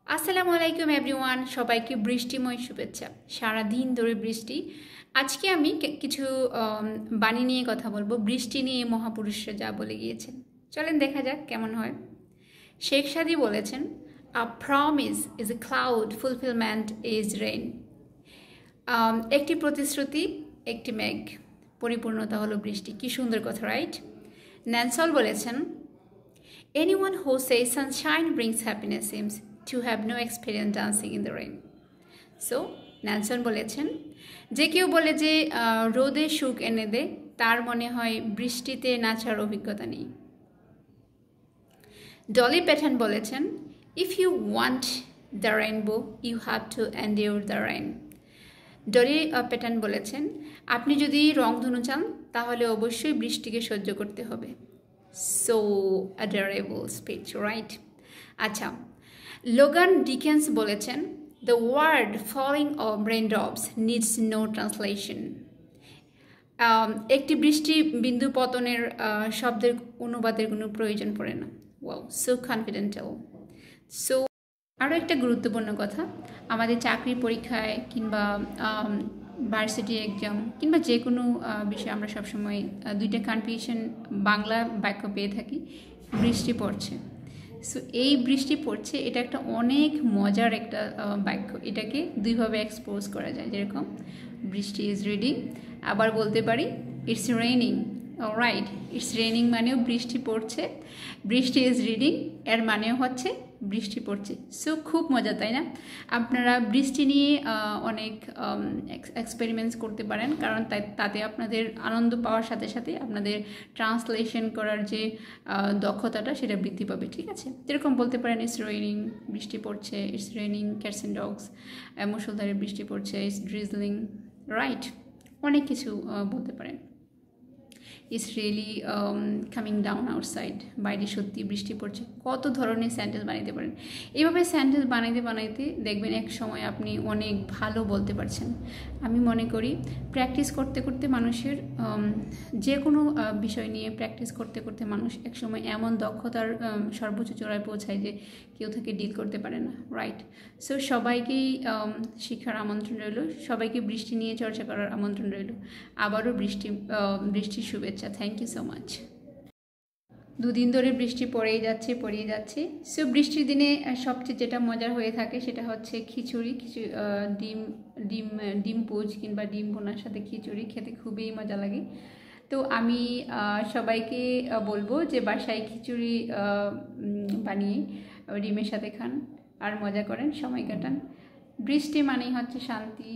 আসসালামু আলাইকুম এভরিওয়ান, সবাইকে বৃষ্টিময় শুভেচ্ছা। সারা দিন ধরে বৃষ্টি। আজকে আমি কিছু বাণী নিয়ে কথা বলবো। বৃষ্টি নিয়ে মহাপুরুষরা যা বলে গিয়েছেন, চলেন দেখা যাক কেমন হয়। শেখ সাদী বলেছেন, a promise is a cloud, fulfilment is rain. একটি প্রতিশ্রুতি, একটি মেঘ, পরিপূর্ণতা হলো বৃষ্টি। কি সুন্দর কথা, রাইট? ন্যানসল বলেছেন, anyone who says sunshine brings happiness seems to have no experience dancing in the rain. So, ন্যানসন বলেছেন, যে কেউ বলে যে রোদে সুখ এনে দেয়, তার মনে হয় বৃষ্টিতে নাচার অভিজ্ঞতা নেই। ডলি প্যাটন বলেছেন, if you want the rainbow you have to endure the rain. Dolly Parton বলেছেন, আপনি যদি রংধনু চান তাহলে অবশ্যই বৃষ্টিকে সহ্য করতে হবে। So adorable speech, right? আচ্ছা, লোগান ডিকেন্স বলেছেন, the word falling of raindrops needs no translation. একটি বৃষ্টি বিন্দু পতনের শব্দের অনুবাদের কোনো প্রয়োজন পড়ে না। Wow, so কনফিডেন্টাল। সো আরও একটা গুরুত্বপূর্ণ কথা, আমাদের চাকরির পরীক্ষায় কিংবা ভার্সিটি এক্সাম কিংবা যে কোনো বিষয়ে আমরা সবসময় দুইটা কনফিউশন বাংলা বাক্য পেয়ে থাকি। বৃষ্টি পড়ছে, সো এই বৃষ্টি পড়ছে এটা একটা অনেক মজার একটা বাক্য। এটাকে দুইভাবে এক্সপোজ করা যায়, যেরকম বৃষ্টি ইজ রিডিং, আবার বলতে পারি it's raining. Right, it's raining মানেও বৃষ্টি পড়ছে, বৃষ্টি ইজ রিডিং এর মানেও হচ্ছে বৃষ্টি পড়ছে। সো খুব মজা, তাই না? আপনারা বৃষ্টি নিয়ে অনেক এক্সপেরিমেন্টস করতে পারেন, কারণ তাতে আপনাদের আনন্দ পাওয়ার সাথে সাথে আপনাদের ট্রান্সলেশন করার যে দক্ষতাটা সেটা বৃদ্ধি পাবে। ঠিক আছে, যেরকম বলতে পারেন ইটস রেইনিং, বৃষ্টি পড়ছে, it's raining cats and dogs, মুষলধারে বৃষ্টি পড়ছে, ইটস ড্রিজলিং। রাইট, অনেক কিছু বলতে পারেন। It's really coming down outside, বাইরে সত্যি বৃষ্টি পড়ছে। কত ধরনের সেন্টেন্স বানাইতে পারেন। এইভাবে সেন্টেন্স বানাইতে বানাইতে দেখবেন এক সময় আপনি অনেক ভালো বলতে পারছেন। আমি মনে করি প্র্যাকটিস করতে করতে মানুষের যে কোনো বিষয় নিয়ে প্র্যাকটিস করতে করতে মানুষ এক সময় এমন দক্ষতার সর্বোচ্চ চূড়ায় পৌঁছায় যে কেউ থেকে ডিল করতে পারে না। রাইট, সো সবাইকেই শিক্ষার আমন্ত্রণ রইল, সবাইকে বৃষ্টি নিয়ে চর্চা করার আমন্ত্রণ রইল। আবারও বৃষ্টির শুভেচ্ছা। Thank you so much. দুদিন ধরে বৃষ্টি পড়েই যাচ্ছে। সো বৃষ্টির দিনে সবচেয়ে যেটা মজার হয়ে থাকে সেটা হচ্ছে খিচুড়ি, ডিম পোচ কিংবা ডিম ভুনার সাথে খিচুড়ি খেতে খুবই মজা লাগে। তো আমি সবাইকে বলবো যে বাসায় খিচুড়ি বানিয়ে ডিমের সাথে খান আর মজা করেন, সময় কাটান। বৃষ্টি মানেই হচ্ছে শান্তি।